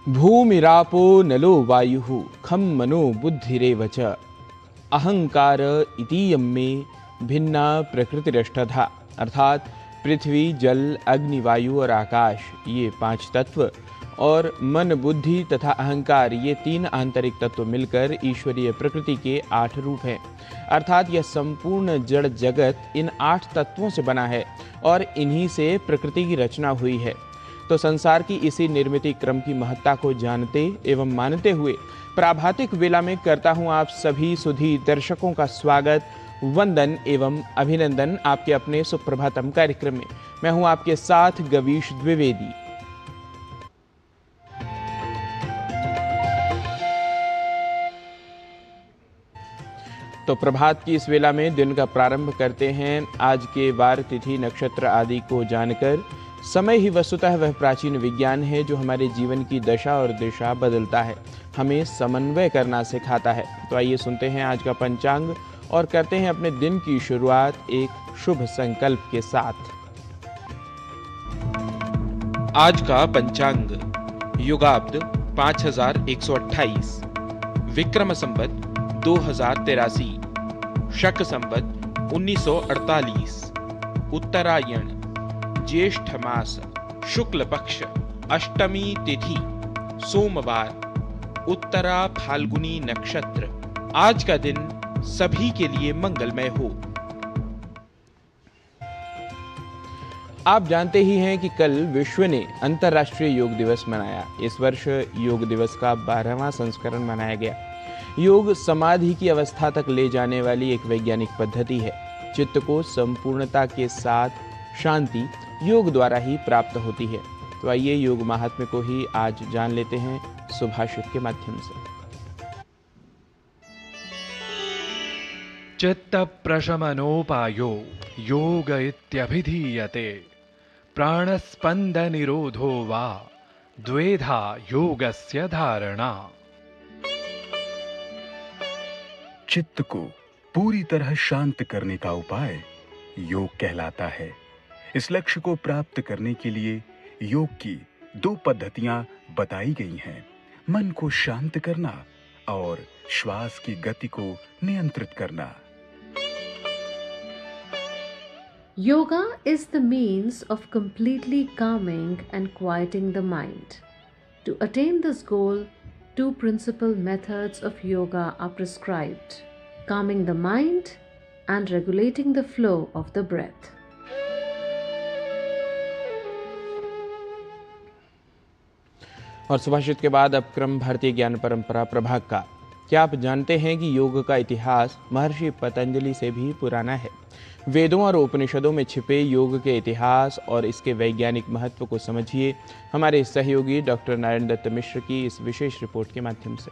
भूमिरापो नलो वायुः खं मनो बुद्धिरेव च अहंकार इतीयं मे भिन्ना प्रकृतिरष्टधा। अर्थात पृथ्वी, जल, अग्नि, वायु और आकाश, ये 5 तत्व, और मन, बुद्धि तथा अहंकार, ये 3 आंतरिक तत्व मिलकर ईश्वरीय प्रकृति के 8 रूप हैं। अर्थात यह संपूर्ण जड़ जगत इन 8 तत्वों से बना है और इन्हीं से प्रकृति की रचना हुई है। तो संसार की इसी निर्मित क्रम की महत्ता को जानते एवं मानते हुए प्राभातिक वेला में करता हूँ आप सभी सुधी दर्शकों का स्वागत, वंदन एवं अभिनंदन आपके अपने सुप्रभातम कार्यक्रम में। मैं हूँ आपके साथ गवीश द्विवेदी। तो प्रभात की इस वेला में दिन का प्रारंभ करते हैं आज के वार, तिथि, नक्षत्र आदि को जानकर। समय ही वस्तुतः वह प्राचीन विज्ञान है जो हमारे जीवन की दशा और दिशा बदलता है, हमें समन्वय करना सिखाता है। तो आइए सुनते हैं आज का पंचांग और करते हैं अपने दिन की शुरुआत एक शुभ संकल्प के साथ। आज का पंचांग युगाब्द 5128, विक्रम संवत 2083, शक संवत 1948, उत्तरायण, ज्येष्ठ मास, शुक्ल पक्ष, अष्टमी तिथि, सोमवार, उत्तरा फाल्गुनी नक्षत्र। आज का दिन सभी के लिए मंगलमय हो। आप जानते ही हैं कि कल विश्व ने अंतर्राष्ट्रीय योग दिवस मनाया। इस वर्ष योग दिवस का 12वां संस्करण मनाया गया। योग समाधि की अवस्था तक ले जाने वाली एक वैज्ञानिक पद्धति है। चित्त को संपूर्णता के साथ शांति योग द्वारा ही प्राप्त होती है। तो आइए योग महात्म्य को ही आज जान लेते हैं सुभाषित के माध्यम से। चित्त प्रशमनोपायो योग इत्यभिधीयते, प्राणस्पंद निरोधो वा द्वेधा योगस्य धारणा। चित्त को पूरी तरह शांत करने का उपाय योग कहलाता है। इस लक्ष्य को प्राप्त करने के लिए योग की 2 पद्धतियां बताई गई हैं: मन को शांत करना और श्वास की गति को नियंत्रित करना। Yoga is the means of completely calming and quieting the mind. To attain this goal, 2 principal methods of yoga are prescribed: calming the mind and regulating the flow of the breath. और सुभाषित के बाद अब क्रम भारतीय ज्ञान परंपरा प्रभाग का। क्या आप जानते हैं कि योग का इतिहास महर्षि पतंजलि से भी पुराना है? वेदों और उपनिषदों में छिपे योग के इतिहास और इसके वैज्ञानिक महत्व को समझिए हमारे सहयोगी डॉक्टर नारायण दत्त मिश्र की इस विशेष रिपोर्ट के माध्यम से।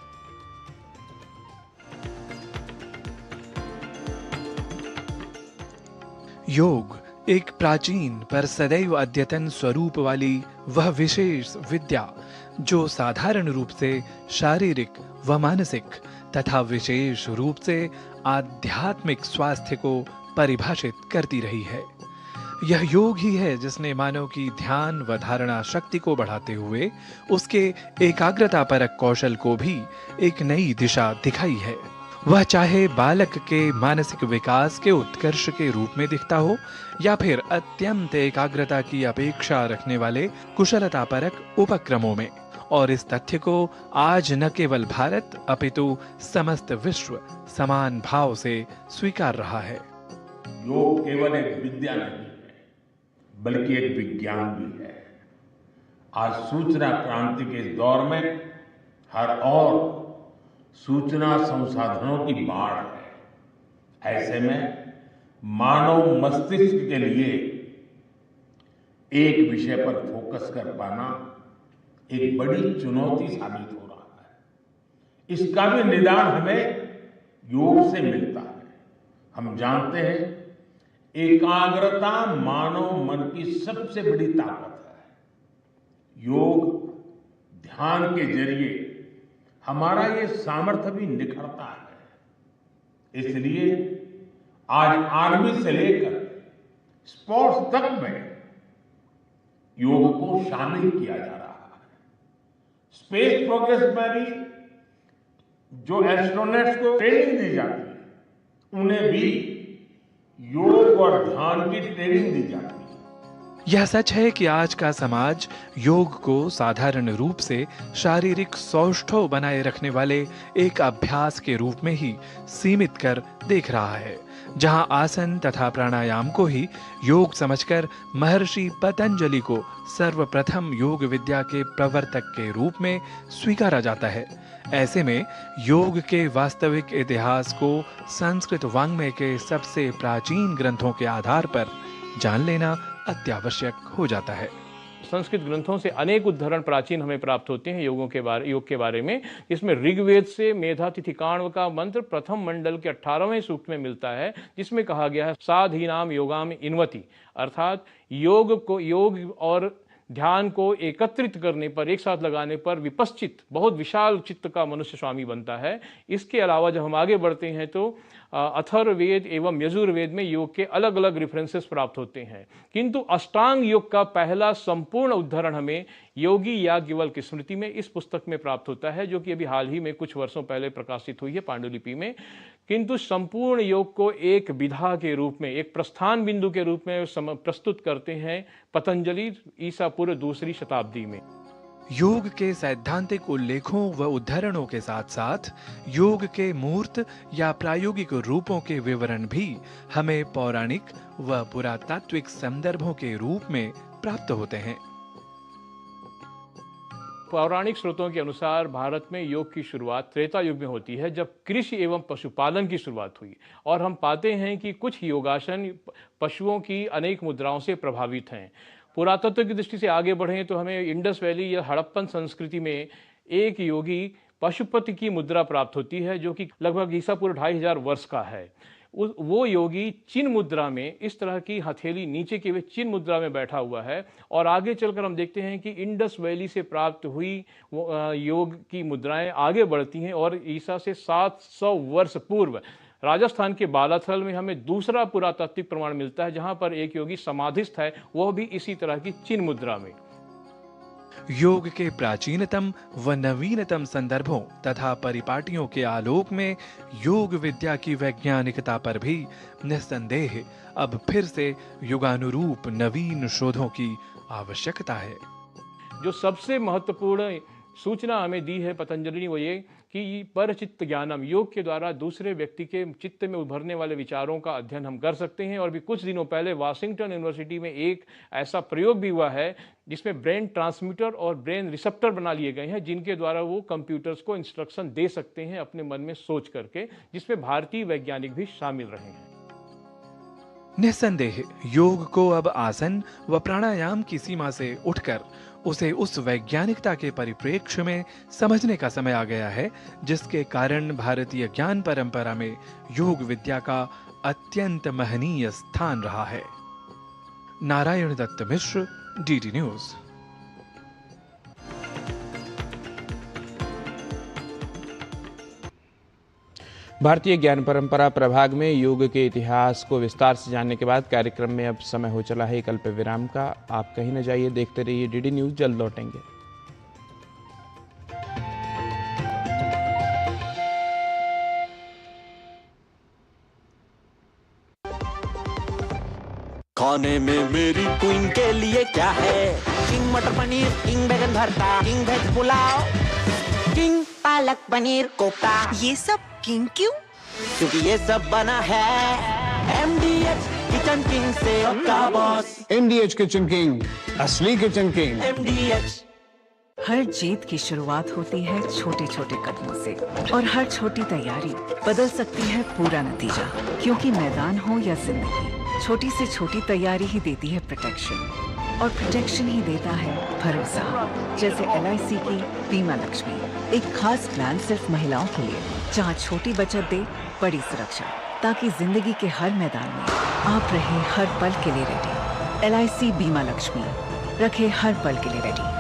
योग एक प्राचीन पर सदैव अद्यतन स्वरूप वाली वह विशेष विद्या जो साधारण रूप से शारीरिक व मानसिक तथा विशेष रूप से आध्यात्मिक स्वास्थ्य को परिभाषित करती रही है। यह योग ही है जिसने मानव की ध्यान व धारणा शक्ति को बढ़ाते हुए उसके एकाग्रतापरक कौशल को भी एक नई दिशा दिखाई है। वह चाहे बालक के मानसिक विकास के उत्कर्ष के रूप में दिखता हो या फिर अत्यंत एकाग्रता की अपेक्षा रखने वाले कुशलतापरक उपक्रमों में। और इस तथ्य को आज न केवल भारत अपितु समस्त विश्व समान भाव से स्वीकार रहा है। योग केवल एक विद्या नहीं है, बल्कि एक विज्ञान भी है। आज सूचना क्रांति के इस दौर में हर ओर सूचना संसाधनों की बाढ़ है। ऐसे में मानव मस्तिष्क के लिए एक विषय पर फोकस कर पाना एक बड़ी चुनौती साबित हो रहा है। इसका भी निदान हमें योग से मिलता है। हम जानते हैं एकाग्रता मानव मन की सबसे बड़ी ताकत है। योग ध्यान के जरिए हमारा ये सामर्थ्य भी निखरता है। इसलिए आज आर्मी से लेकर स्पोर्ट्स तक में योग को शामिल किया जा रहा है। स्पेस प्रोग्रेस में भी जो एस्ट्रोनॉट्स को ट्रेनिंग दी जाती है, उन्हें भी योग और ध्यान की ट्रेनिंग दी जाती है। यह सच है कि आज का समाज योग को साधारण रूप से शारीरिक सौष्ठव बनाए रखने वाले एक अभ्यास के रूप में ही सीमित कर देख रहा है, जहां आसन तथा प्राणायाम को ही योग समझकर महर्षि पतंजलि को सर्वप्रथम योग विद्या के प्रवर्तक के रूप में स्वीकारा जाता है। ऐसे में योग के वास्तविक इतिहास को संस्कृत वाङ्मय के सबसे प्राचीन ग्रंथों के आधार पर जान लेना अत्यावश्यक हो जाता है। संस्कृत ग्रंथों से अनेक उद्धरण प्राचीन हमें प्राप्त होते हैं योग के बारे में। इसमें ऋग्वेद से मेधातिथिकाण्व का मंत्र प्रथम मंडल के 18वें सूक्त में मिलता है, जिसमें कहा गया है साधीनाम योगाम इन्वति, अर्थात योग और ध्यान को एकत्रित करने पर, एक साथ लगाने पर विपश्चित, बहुत विशाल चित्त का मनुष्य स्वामी बनता है। इसके अलावा जब हम आगे बढ़ते हैं तो अथर्ववेद एवं यजुर्वेद में योग के अलग अलग रेफरेंसेस प्राप्त होते हैं, किंतु अष्टांग योग का पहला संपूर्ण उद्धरण हमें योगी याज्ञवल्क्य स्मृति में इस पुस्तक में प्राप्त होता है, जो कि अभी हाल ही में कुछ वर्षों पहले प्रकाशित हुई है पांडुलिपि में। किंतु संपूर्ण योग को एक विधा के रूप में, एक प्रस्थान बिंदु के रूप में प्रस्तुत करते हैं पतंजलि ईसा पूर्व 2री शताब्दी में। योग के सैद्धांतिक उल्लेखों व उद्धरणों के साथ साथ योग के मूर्त या प्रायोगिक रूपों के विवरण भी हमें पौराणिक व पुरातात्विक संदर्भों के रूप में प्राप्त होते हैं। पौराणिक स्रोतों के अनुसार भारत में योग की शुरुआत त्रेता युग में होती है, जब कृषि एवं पशुपालन की शुरुआत हुई, और हम पाते हैं कि कुछ योगासन पशुओं की अनेक मुद्राओं से प्रभावित हैं। पुरातत्व की दृष्टि से आगे बढ़ें तो हमें इंडस वैली या हड़प्पन संस्कृति में एक योगी पशुपति की मुद्रा प्राप्त होती है, जो कि लगभग ईसा पूर्व 2500 वर्ष का है। वो योगी चिन्ह मुद्रा में, इस तरह की हथेली नीचे के हुए चिन्ह मुद्रा में बैठा हुआ है। और आगे चलकर हम देखते हैं कि इंडस वैली से प्राप्त हुई योग की मुद्राएं आगे बढ़ती हैं और ईसा से 700 वर्ष पूर्व राजस्थान के बालाथल में हमें दूसरा पुरातात्विक प्रमाण मिलता है, जहां पर एक योगी समाधिस्थ है, वह भी इसी तरह की चिन्ह मुद्रा में। योग के प्राचीनतम व नवीनतम संदर्भों तथा परिपाटियों के आलोक में योग विद्या की वैज्ञानिकता पर भी निस्संदेह अब फिर से युगानुरूप नवीन शोधों की आवश्यकता है। जो सबसे महत्वपूर्ण सूचना हमें दी है पतंजलि ने, वो ये कि परचित्त ज्ञानम, योग के द्वारा दूसरे व्यक्ति के चित्त में उभरने वाले विचारों का अध्ययन हम कर सकते हैं। और भी कुछ दिनों पहले वाशिंगटन यूनिवर्सिटी में एक ऐसा प्रयोग भी हुआ है जिसमें ब्रेन ट्रांसमीटर और ब्रेन रिसेप्टर बना लिए गए हैं, जिनके द्वारा वो कंप्यूटर्स को इंस्ट्रक्शन दे सकते हैं अपने मन में सोच करके, जिसमें भारतीय वैज्ञानिक भी शामिल रहे हैं। निस्संदेह योग को अब आसन व प्राणायाम की सीमा से उठकर उसे उस वैज्ञानिकता के परिप्रेक्ष्य में समझने का समय आ गया है, जिसके कारण भारतीय ज्ञान परंपरा में योग विद्या का अत्यंत महनीय स्थान रहा है। नारायण दत्त मिश्र, डीडी न्यूज। भारतीय ज्ञान परंपरा प्रभाग में योग के इतिहास को विस्तार से जानने के बाद कार्यक्रम में अब समय हो चला है एक अल्प विराम का। आप कहीं न जाइए, देखते रहिए डीडी न्यूज, जल्द लौटेंगे। खाने में मेरी क्वीन के लिए क्या है? किंग मटर पनीर, किंग बैगन भरता, king veg pulao, king palak paneer kofta. ये सब किंग क्यों? क्योंकि ये सब बना है MDH किचन किंग से आपका बॉस। MDH किचन किंग, असली किचन किंग। MDH। हर जीत की शुरुआत होती है छोटे छोटे कदमों से, और हर छोटी तैयारी बदल सकती है पूरा नतीजा। क्योंकि मैदान हो या जिंदगी, छोटी से छोटी तैयारी ही देती है प्रोटेक्शन, और प्रोटेक्शन ही देता है भरोसा। जैसे LIC की बीमा लक्ष्मी, एक खास प्लान सिर्फ महिलाओं के लिए, जहां छोटी बचत दे बड़ी सुरक्षा, ताकि जिंदगी के हर मैदान में आप रहे हर पल के लिए रेडी। LIC बीमा लक्ष्मी, रखे हर पल के लिए रेडी।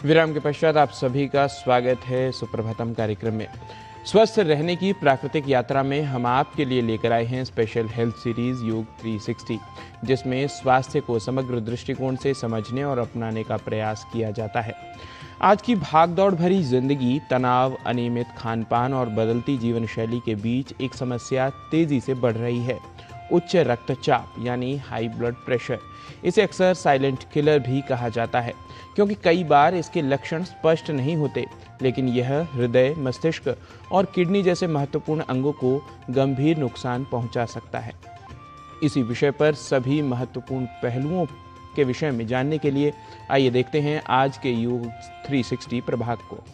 विराम के पश्चात आप सभी का स्वागत है सुप्रभातम कार्यक्रम में। स्वस्थ रहने की प्राकृतिक यात्रा में हम आपके लिए लेकर आए हैं स्पेशल हेल्थ सीरीज योग 360, जिसमें स्वास्थ्य को समग्र दृष्टिकोण से समझने और अपनाने का प्रयास किया जाता है। आज की भागदौड़ भरी जिंदगी, तनाव, अनियमित खानपान और बदलती जीवन शैली के बीच एक समस्या तेजी से बढ़ रही है, उच्च रक्तचाप यानी हाई ब्लड प्रेशर। इसे अक्सर साइलेंट किलर भी कहा जाता है, क्योंकि कई बार इसके लक्षण स्पष्ट नहीं होते, लेकिन यह हृदय, मस्तिष्क और किडनी जैसे महत्वपूर्ण अंगों को गंभीर नुकसान पहुंचा सकता है। इसी विषय पर सभी महत्वपूर्ण पहलुओं के विषय में जानने के लिए आइए देखते हैं आज के योग 360 प्रभाग को।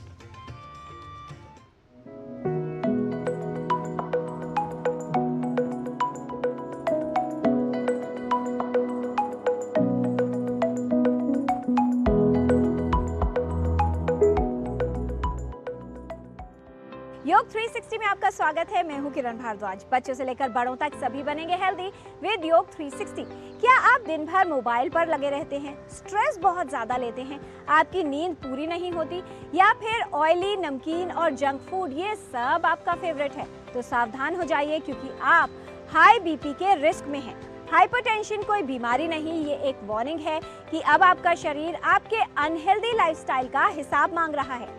योग 360 में आपका स्वागत है। मैं हूं किरण भारद्वाज। बच्चों से लेकर बड़ों तक सभी बनेंगे हेल्दी विद योग 360। क्या आप दिन भर मोबाइल पर लगे रहते हैं, स्ट्रेस बहुत ज्यादा लेते हैं, आपकी नींद पूरी नहीं होती, या फिर ऑयली, नमकीन और जंक फूड ये सब आपका फेवरेट है? तो सावधान हो जाइए, क्योंकि आप हाई बीपी के रिस्क में हैं। हाइपरटेंशन कोई बीमारी नहीं, ये एक वार्निंग है कि अब आपका शरीर आपके अनहेल्दी लाइफस्टाइल का हिसाब मांग रहा है।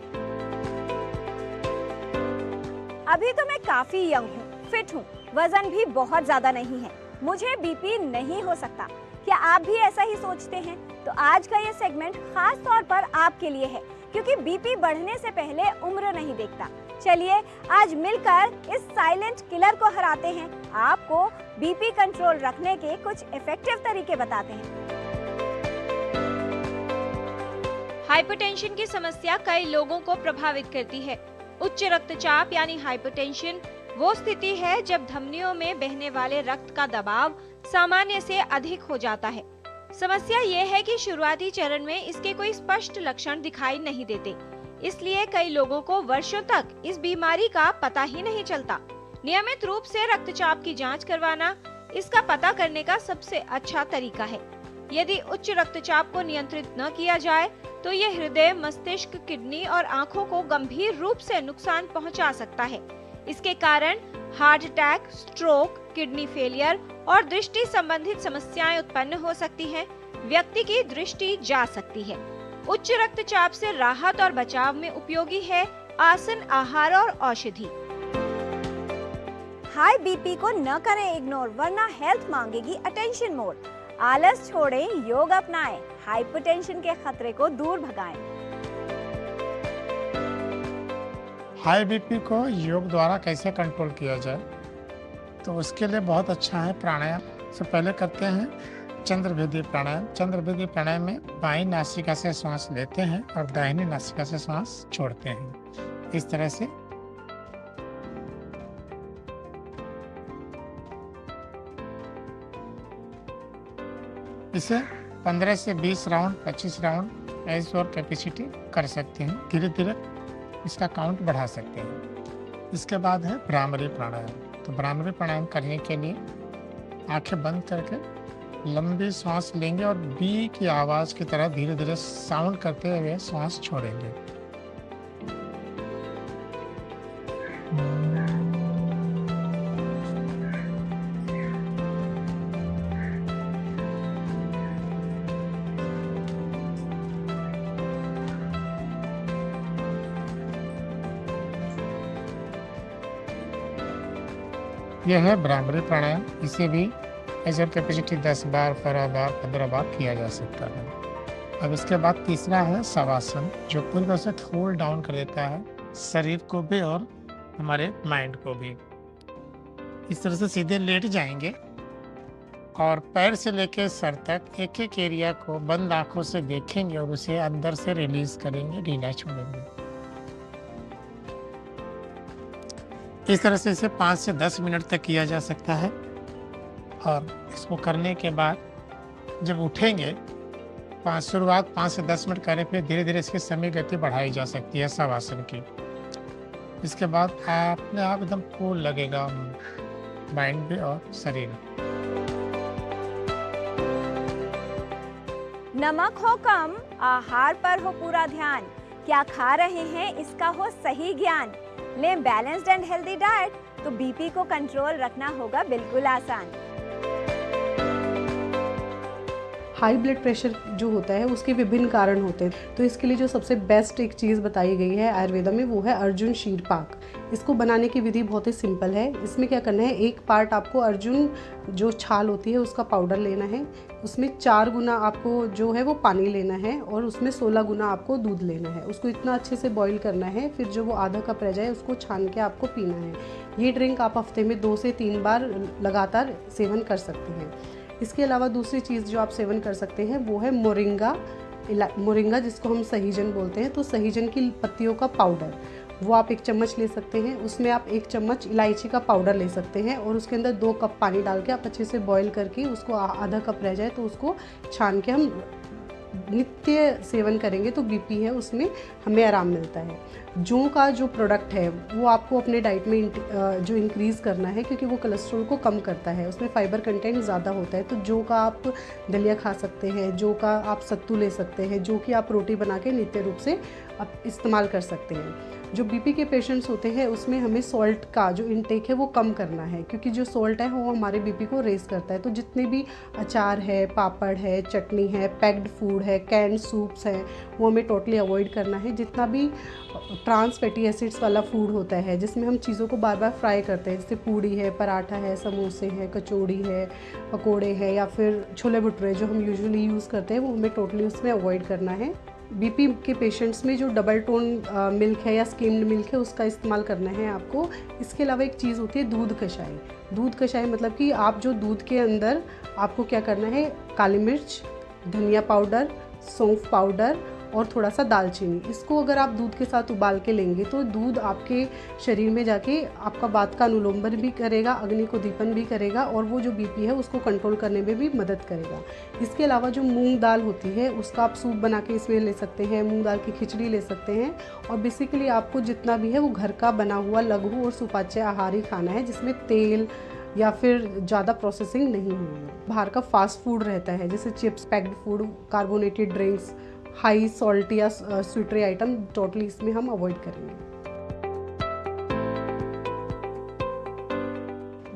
अभी तो मैं काफी यंग हूँ, फिट हूँ, वजन भी बहुत ज्यादा नहीं है, मुझे बीपी नहीं हो सकता। क्या आप भी ऐसा ही सोचते हैं? तो आज का ये सेगमेंट खास तौर पर आपके लिए है, क्योंकि बीपी बढ़ने से पहले उम्र नहीं देखता। चलिए आज मिलकर इस साइलेंट किलर को हराते हैं। आपको बीपी कंट्रोल रखने के कुछ इफेक्टिव तरीके बताते हैं। हाइपरटेंशन की समस्या कई लोगों को प्रभावित करती है। उच्च रक्तचाप यानी हाइपरटेंशन वो स्थिति है जब धमनियों में बहने वाले रक्त का दबाव सामान्य से अधिक हो जाता है। समस्या ये है कि शुरुआती चरण में इसके कोई स्पष्ट लक्षण दिखाई नहीं देते, इसलिए कई लोगों को वर्षों तक इस बीमारी का पता ही नहीं चलता। नियमित रूप से रक्तचाप की जांच करवाना इसका पता करने का सबसे अच्छा तरीका है। यदि उच्च रक्तचाप को नियंत्रित न किया जाए तो ये हृदय, मस्तिष्क, किडनी और आंखों को गंभीर रूप से नुकसान पहुंचा सकता है। इसके कारण heart attack, stroke, kidney failure और दृष्टि संबंधित समस्याएं उत्पन्न हो सकती हैं। व्यक्ति की दृष्टि जा सकती है। उच्च रक्तचाप से राहत और बचाव में उपयोगी है आसन, आहार और औषधि। हाई बीपी को न करें इग्नोर, वरना हेल्थ मांगेगी अटेंशन मोर। आलस छोड़ें, योग अपनाएं, हाइपरटेंशन के खतरे को दूर भगाएं। हाई बीपी को योग द्वारा कैसे कंट्रोल किया जाए, तो उसके लिए बहुत अच्छा है प्राणायाम। सबसे पहले करते हैं चंद्रभेदी प्राणायाम। चंद्रभेदी प्राणायाम में बाईं नासिका से श्वास लेते हैं और दाहिनी नासिका से श्वास छोड़ते हैं। इस तरह से इसे 15 से 20 राउंड, 25 राउंड एज और कैपेसिटी कर सकते हैं। धीरे धीरे इसका काउंट बढ़ा सकते हैं। इसके बाद है भ्रामरी प्राणायाम। तो भ्रामरी प्राणायाम करने के लिए आंखें बंद करके लंबी सांस लेंगे और बी की आवाज की तरह धीरे धीरे साउंड करते हुए सांस छोड़ेंगे। यह है भ्रामरी प्राणायाम। इसे भी एज और कैपेसिटी 10 बार, 12 बार, 15 बार किया जा सकता है। अब इसके बाद तीसरा है शवासन, जो पूरी तरह से होल्ड डाउन कर देता है शरीर को भी और हमारे माइंड को भी। इस तरह से सीधे लेट जाएंगे और पैर से लेकर सर तक एक एक एरिया को बंद आंखों से देखेंगे और उसे अंदर से रिलीज करेंगे, ढीला छोड़ेंगे। इस तरह से इसे 5 से 10 मिनट तक किया जा सकता है। और इसको करने के बाद जब उठेंगे, शुरुआत 5 से 10 मिनट करें, फिर धीरे धीरे इसकी समय गति बढ़ाई जा सकती है शवासन की। इसके बाद अपने आप एकदम कूल लगेगा माइंड भी और शरीर। नमक हो कम, आहार पर हो पूरा ध्यान, क्या खा रहे हैं इसका हो सही ज्ञान। लें बैलेंस्ड एंड हेल्दी डाइट तो बीपी को कंट्रोल रखना होगा बिल्कुल आसान। हाई ब्लड प्रेशर जो होता है उसके विभिन्न कारण होते हैं, तो इसके लिए जो सबसे बेस्ट एक चीज़ बताई गई है आयुर्वेदा में वो है अर्जुन शीर पाक। इसको बनाने की विधि बहुत ही सिंपल है। इसमें क्या करना है, एक पार्ट आपको अर्जुन जो छाल होती है उसका पाउडर लेना है, उसमें 4 गुना आपको जो है वो पानी लेना है और उसमें 16 गुना आपको दूध लेना है। उसको इतना अच्छे से बॉईल करना है, फिर जो वो आधा कप रह जाए उसको छान के आपको पीना है। ये ड्रिंक आप हफ्ते में 2 से 3 बार लगातार सेवन कर सकते हैं। इसके अलावा दूसरी चीज़ जो आप सेवन कर सकते हैं वो है मोरिंगा जिसको हम सहीजन बोलते हैं। तो सहीजन की पत्तियों का पाउडर वो आप 1 चम्मच ले सकते हैं। उसमें आप 1 चम्मच इलायची का पाउडर ले सकते हैं और उसके अंदर 2 कप पानी डाल के आप अच्छे से बॉईल करके उसको आधा कप रह जाए तो उसको छान के हम नित्य सेवन करेंगे तो बीपी है उसमें हमें आराम मिलता है। जौ का जो प्रोडक्ट है वो आपको अपने डाइट में जो इंक्रीज़ करना है, क्योंकि वो कोलेस्ट्रॉल को कम करता है, उसमें फाइबर कंटेंट ज़्यादा होता है। तो जौ का आप दलिया खा सकते हैं, जौ का आप सत्तू ले सकते हैं, जौ की आप रोटी बना के नित्य रूप से आप इस्तेमाल कर सकते हैं। जो बीपी के पेशेंट्स होते हैं उसमें हमें सॉल्ट का जो इनटेक है वो कम करना है, क्योंकि जो सॉल्ट है वो हमारे बीपी को रेस करता है। तो जितने भी अचार है, पापड़ है, चटनी है, पैक्ड फूड है, कैंड सूप्स हैं, वो हमें टोटली अवॉइड करना है। जितना भी ट्रांस फैटी एसिड्स वाला फूड होता है जिसमें हम चीज़ों को बार बार फ्राई करते हैं, जैसे पूड़ी है, पराठा है, समोसे हैं, कचौड़ी है, पकोड़े हैं या फिर छोले भटूरे जो हम यूजुअली यूज़ करते हैं, वो हमें टोटली उसमें अवॉइड करना है। बीपी के पेशेंट्स में जो डबल टोन मिल्क है या स्किम्ड मिल्क है उसका इस्तेमाल करना है आपको। इसके अलावा एक चीज़ होती है दूध कषाय। दूध कषाय मतलब कि आप जो दूध के अंदर आपको क्या करना है, काली मिर्च, धनिया पाउडर, सौंफ पाउडर और थोड़ा सा दालचीनी, इसको अगर आप दूध के साथ उबाल के लेंगे तो दूध आपके शरीर में जाके आपका वात का अनुलोमन भी करेगा, अग्नि को दीपन भी करेगा और वो जो बीपी है उसको कंट्रोल करने में भी मदद करेगा। इसके अलावा जो मूंग दाल होती है उसका आप सूप बना के इसमें ले सकते हैं, मूंग दाल की खिचड़ी ले सकते हैं। और बेसिकली आपको जितना भी है वो घर का बना हुआ लघु और सुपाच्य आहार ही खाना है, जिसमें तेल या फिर ज़्यादा प्रोसेसिंग नहीं हुई है। बाहर का फास्ट फूड रहता है जैसे chips, packed food, carbonated drinks, high salt या स्वीटरी आइटम टोटली इसमें हम अवॉइड करेंगे।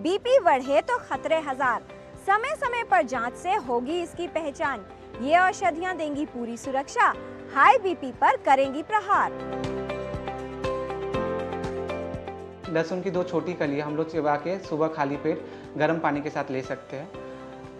बीपी बढ़े तो खतरे हजार, समय समय पर जांच से होगी इसकी पहचान। ये औषधियां देंगी पूरी सुरक्षा, हाई बीपी पर करेंगी प्रहार। लहसुन की 2 छोटी कलियां हम लोग चिबा के सुबह खाली पेट गर्म पानी के साथ ले सकते हैं।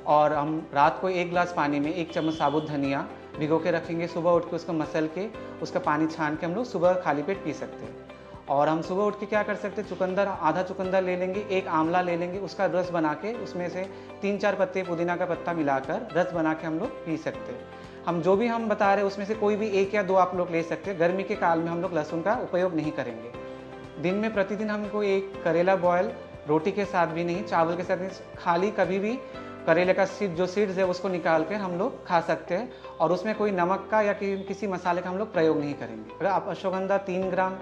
और हम रात को 1 गिलास पानी में 1 चम्मच साबुत धनिया भिगो के रखेंगे, सुबह उठ के उसको मसल के उसका पानी छान के हम लोग सुबह खाली पेट पी सकते हैं। और हम सुबह उठ के क्या कर सकते हैं, चुकंदर, आधा चुकंदर ले लेंगे, 1 आंवला ले लेंगे, उसका रस बना के उसमें से 3-4 पत्ते पुदीना का पत्ता मिलाकर रस बना के हम लोग पी सकते हैं। हम जो भी हम बता रहे हैं उसमें से कोई भी 1 या 2 आप लोग ले सकते हैं। गर्मी के काल में हम लोग लहसुन का उपयोग नहीं करेंगे। दिन में प्रतिदिन हमको 1 करेला बॉयल, रोटी के साथ भी नहीं, चावल के साथ नहीं, खाली कभी भी करेले का सीड्स है उसको निकाल कर हम लोग खा सकते हैं और उसमें कोई नमक का या किसी मसाले का हम लोग प्रयोग नहीं करेंगे। अगर आप अश्वगंधा 3 ग्राम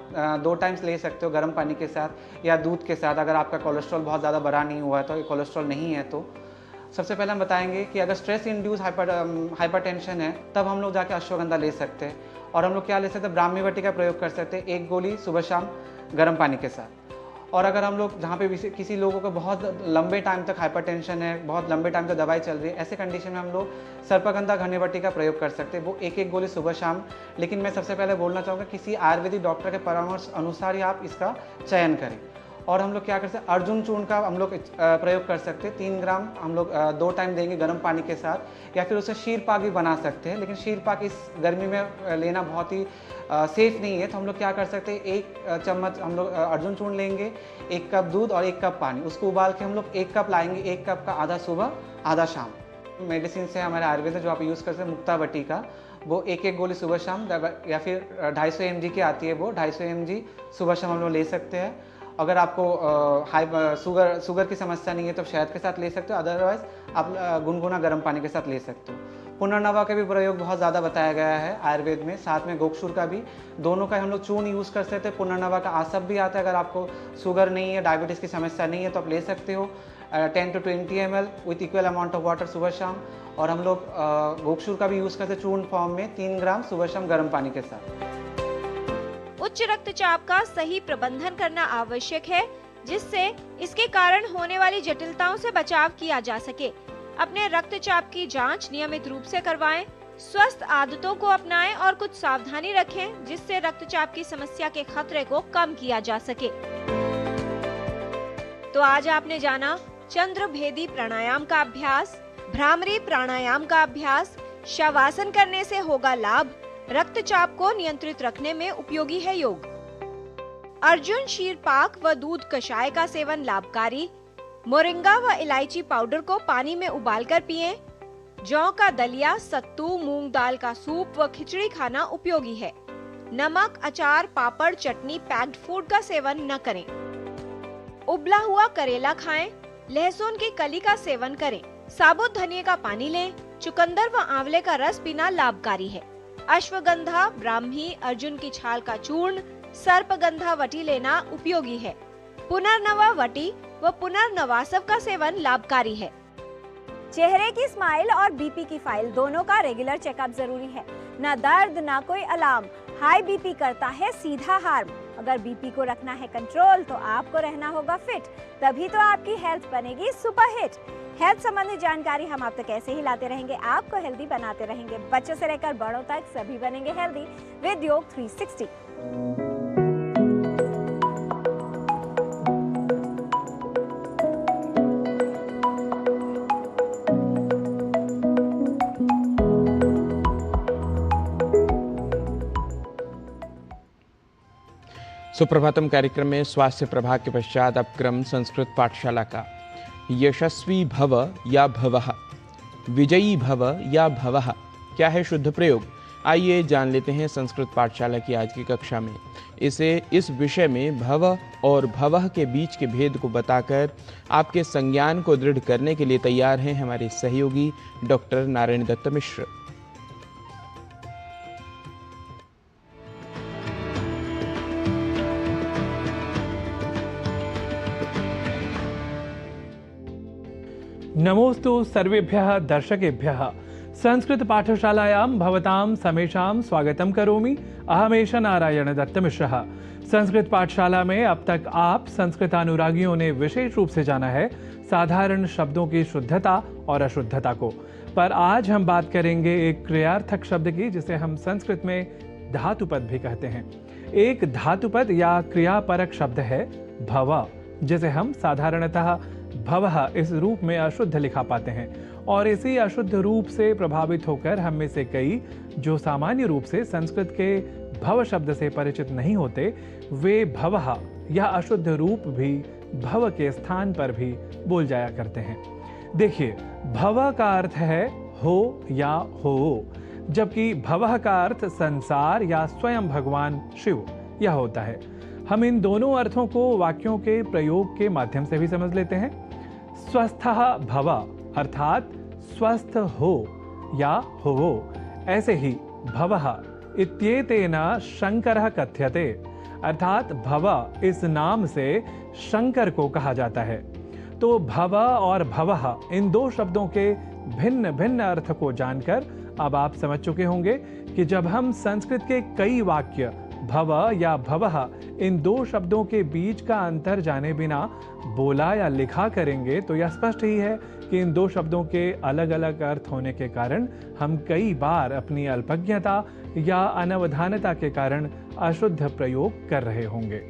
2 टाइम्स ले सकते हो गर्म पानी के साथ या दूध के साथ। अगर आपका कोलेस्ट्रॉल बहुत ज़्यादा बढ़ा नहीं हुआ है तो, कोलेस्ट्रॉल नहीं है तो सबसे पहले हम बताएंगे कि अगर स्ट्रेस इंड्यूस हाइपरटेंशन है तब हम लोग जाके अश्वगंधा ले सकते हैं। और हम लोग क्या ले सकते हैं, ब्राह्मी बटी का प्रयोग कर सकते हैं, 1 गोली सुबह शाम गर्म पानी के साथ। और अगर हम लोग जहाँ पे किसी लोगों को बहुत लंबे टाइम तक हाइपरटेंशन है, बहुत लंबे टाइम तक दवाई चल रही है, ऐसे कंडीशन में हम लोग सर्पगंधा घनीबटी का प्रयोग कर सकते हैं, वो 1-1 गोली सुबह शाम। लेकिन मैं सबसे पहले बोलना चाहूँगा किसी आयुर्वेदिक डॉक्टर के परामर्श अनुसार ही आप इसका चयन करें। और हम लोग क्या कर सकते हैं, अर्जुन चूर्ण का हम लोग प्रयोग कर सकते हैं, 3 ग्राम हम लोग 2 टाइम देंगे गर्म पानी के साथ। या फिर उससे शीर पाक भी बना सकते हैं, लेकिन शीर पाक इस गर्मी में लेना बहुत ही सेफ नहीं है। तो हम लोग क्या कर सकते हैं, 1 चम्मच हम लोग अर्जुन चूर्ण लेंगे, 1 कप दूध और 1 कप पानी, उसको उबाल के हम लोग 1 कप लाएंगे, 1 कप का आधा सुबह आधा शाम। मेडिसिन से हमारे आयुर्वेद जो आप यूज़ करते हैं मुक्ता बटी का, वो 1-1 गोली सुबह शाम, या फिर 250 mg की आती है वो 250 mg सुबह शाम हम लोग ले सकते हैं। अगर आपको शुगर की समस्या नहीं है तो शहद के साथ ले सकते हो, अदरवाइज आप गुनगुना गर्म पानी के साथ ले सकते हो। पुनर्नवा का भी प्रयोग बहुत ज़्यादा बताया गया है आयुर्वेद में, साथ में गोक्षुर का भी, दोनों का हम लोग चूर्ण यूज़ कर सकते हैं। पुनर्नवा का आसप भी आता है, अगर आपको शुगर नहीं है, डायबिटीज़ की समस्या नहीं है तो आप ले सकते हो 10 to 20 ml with equal amount of water सुबह शाम। और हम लोग गोक्षुर का भी यूज़ करते हैं चूर्ण फॉर्म में 3 ग्राम सुबह शाम गर्म पानी के साथ। उच्च रक्तचाप का सही प्रबंधन करना आवश्यक है, जिससे इसके कारण होने वाली जटिलताओं से बचाव किया जा सके। अपने रक्तचाप की जांच नियमित रूप से करवाएं, स्वस्थ आदतों को अपनाएं और कुछ सावधानी रखें, जिससे रक्तचाप की समस्या के खतरे को कम किया जा सके। तो आज आपने जाना चंद्रभेदी प्राणायाम का अभ्यास, भ्रामरी प्राणायाम का अभ्यास, शवासन करने से होगा लाभ, रक्तचाप को नियंत्रित रखने में उपयोगी है योग, अर्जुन शीर पाक व दूध कषाय का सेवन लाभकारी, मोरिंगा व इलायची पाउडर को पानी में उबालकर पिएं, जौ का दलिया, सत्तू, मूंग दाल का सूप व खिचड़ी खाना उपयोगी है। नमक, अचार, पापड़, चटनी, पैक्ड फूड का सेवन न करें। उबला हुआ करेला खाएं, लहसुन की कली का सेवन करें, साबुत धनिया का पानी लें, चुकंदर व आंवले का रस पीना लाभकारी है। अश्वगंधा, ब्राह्मी, अर्जुन की छाल का चूर्ण, सर्पगंधा वटी लेना उपयोगी है। पुनर्नवा वटी व पुनर्नवासव का सेवन लाभकारी है। चेहरे की स्माइल और बीपी की फाइल दोनों का रेगुलर चेकअप जरूरी है। ना दर्द ना कोई अलार्म। हाई बीपी करता है सीधा हार्म। अगर बीपी को रखना है कंट्रोल तो आपको रहना होगा फिट, तभी तो आपकी हेल्थ बनेगी सुपर हिट। हेल्थ संबंधी जानकारी हम आप तक ऐसे ही लाते रहेंगे, आपको हेल्दी बनाते रहेंगे। बच्चों से लेकर बड़ों तक सभी बनेंगे हेल्दी विद योग 360। सुप्रभातम कार्यक्रम में स्वास्थ्य प्रभाग के पश्चात अब क्रम संस्कृत पाठशाला का यशस्वी भव या भवः, विजयी भव या भवः क्या है शुद्ध प्रयोग। आइए जान लेते हैं संस्कृत पाठशाला की आज की कक्षा में। इस विषय में भव और भवः के बीच के भेद को बताकर आपके संज्ञान को दृढ़ करने के लिए तैयार हैं हमारे सहयोगी डॉक्टर नारायण दत्त मिश्र। नमोस्तु सर्वेभ्यः दर्शकेभ्यः संस्कृत पाठशालायां भवतां समेषां स्वागतम करोमि। अहमेश नारायण दत्त मिश्रः। संस्कृत पाठशाला में अब तक आप संस्कृतानुरागियों ने विशेष रूप से जाना है साधारण शब्दों की शुद्धता और अशुद्धता को, पर आज हम बात करेंगे एक क्रियार्थक शब्द की, जिसे हम संस्कृत में धातुपद भी कहते हैं। एक धातुपद या क्रियापरक शब्द है भव, जिसे हम साधारणतः भवः इस रूप में अशुद्ध लिखा पाते हैं, और इसी अशुद्ध रूप से प्रभावित होकर हम में से कई जो सामान्य रूप से संस्कृत के भव शब्द से परिचित नहीं होते, वे भवः या अशुद्ध रूप भी भव के स्थान पर भी बोल जाया करते हैं। देखिए, भव का अर्थ है हो या हो, जबकि भवः का अर्थ संसार या स्वयं भगवान शिव यह होता है। हम इन दोनों अर्थों को वाक्यों के प्रयोग के माध्यम से भी समझ लेते हैं। स्वस्थः भव अर्थात स्वस्थ हो या होवो, ऐसे ही भवः इत्येतेन शंकरः कथ्यते अर्थात भव इस नाम से शंकर को कहा जाता है। तो भव और भवः इन दो शब्दों के भिन्न भिन्न अर्थ को जानकर अब आप समझ चुके होंगे कि जब हम संस्कृत के कई वाक्य भव या भवः इन दो शब्दों के बीच का अंतर जाने बिना बोला या लिखा करेंगे तो यह स्पष्ट ही है कि इन दो शब्दों के अलग अलग अर्थ होने के कारण हम कई बार अपनी अल्पज्ञता या अनवधानता के कारण अशुद्ध प्रयोग कर रहे होंगे।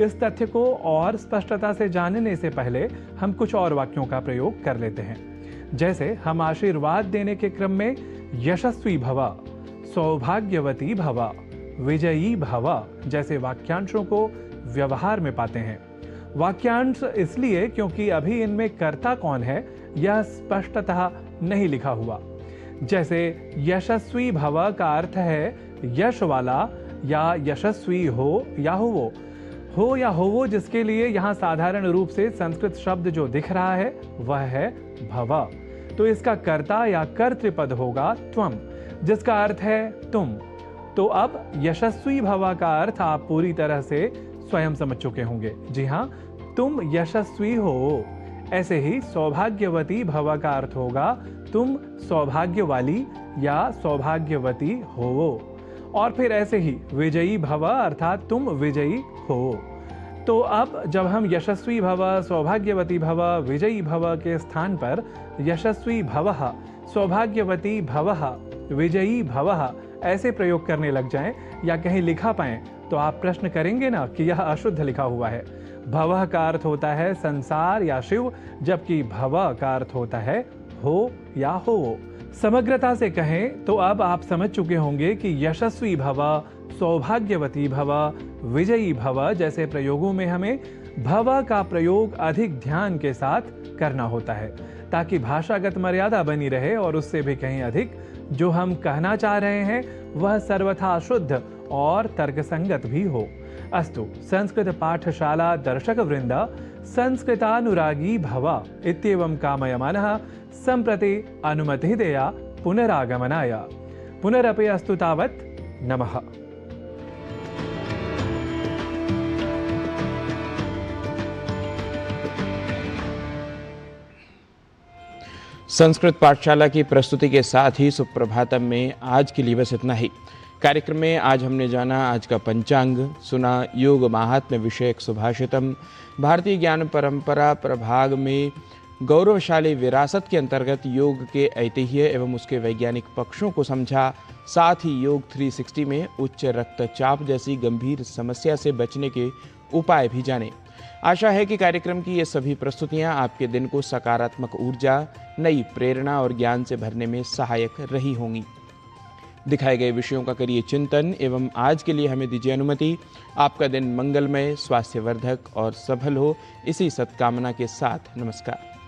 इस तथ्य को और स्पष्टता से जानने से पहले हम कुछ और वाक्यों का प्रयोग कर लेते हैं। जैसे हम आशीर्वाद देने के क्रम में यशस्वी भव, सौभाग्यवती भव, विजयी भव जैसे वाक्यांशों को व्यवहार में पाते हैं। वाक्यांश इसलिए क्योंकि अभी इनमें कर्ता कौन है यह स्पष्टतः नहीं लिखा हुआ। जैसे यशस्वी भव का अर्थ है यश वाला या यशस्वी हो या हो या होवो, जिसके लिए यहाँ साधारण रूप से संस्कृत शब्द जो दिख रहा है वह है भव। तो इसका कर्ता या कर्तृपद होगा त्वम, जिसका अर्थ है तुम। तो अब यशस्वी भव का अर्थ आप पूरी तरह से स्वयं समझ चुके होंगे। जी हाँ, तुम यशस्वी हो। ऐसे ही सौभाग्यवती भव का अर्थ होगा तुम सौभाग्य वाली या सौभाग्यवती हो। और फिर ऐसे ही विजयी भव अर्थात तुम विजयी हो। तो अब जब हम यशस्वी भव, सौभाग्यवती भव, विजयी भव के स्थान पर यशस्वी भवः, सौभाग्यवती भवः, विजयी भवः ऐसे प्रयोग करने लग जाएं या कहीं लिखा पाएं तो आप प्रश्न करेंगे ना कि यह अशुद्ध लिखा हुआ है। भवः का अर्थ होता है संसार या शिव, जबकि भव का अर्थ होता है हो या हो। समग्रता से कहें तो अब आप समझ चुके होंगे कि यशस्वी भव, सौभाग्यवती भव, विजयी भव जैसे प्रयोगों में हमें भव का प्रयोग अधिक ध्यान के साथ करना होता है ताकि भाषागत मर्यादा बनी रहे और उससे भी कहीं अधिक जो हम कहना चाह रहे हैं वह सर्वथा शुद्ध और तर्कसंगत भी हो। अस्तु, संस्कृत पाठशाला दर्शक वृंद संस्कृतानुरागी भव इत्येवं कामयमानः सम्प्रति अनुमतिः देया पुनरागमनाय। पुनरपि अस्तु तावत्, नमः। संस्कृत पाठशाला की प्रस्तुति के साथ ही सुप्रभातम में आज के लिए बस इतना ही। कार्यक्रम में आज हमने जाना आज का पंचांग, सुना योग महात्म्य विषयक सुभाषितम, भारतीय ज्ञान परंपरा प्रभाग में गौरवशाली विरासत के अंतर्गत योग के ऐतिह्य एवं उसके वैज्ञानिक पक्षों को समझा। साथ ही योग 360 में उच्च रक्तचाप जैसी गंभीर समस्या से बचने के उपाय भी जाने। आशा है कि कार्यक्रम की ये सभी प्रस्तुतियां आपके दिन को सकारात्मक ऊर्जा, नई प्रेरणा और ज्ञान से भरने में सहायक रही होंगी। दिखाए गए विषयों का करिए चिंतन एवं आज के लिए हमें दीजिए अनुमति। आपका दिन मंगलमय, स्वास्थ्यवर्धक और सफल हो, इसी सत्कामना के साथ नमस्कार।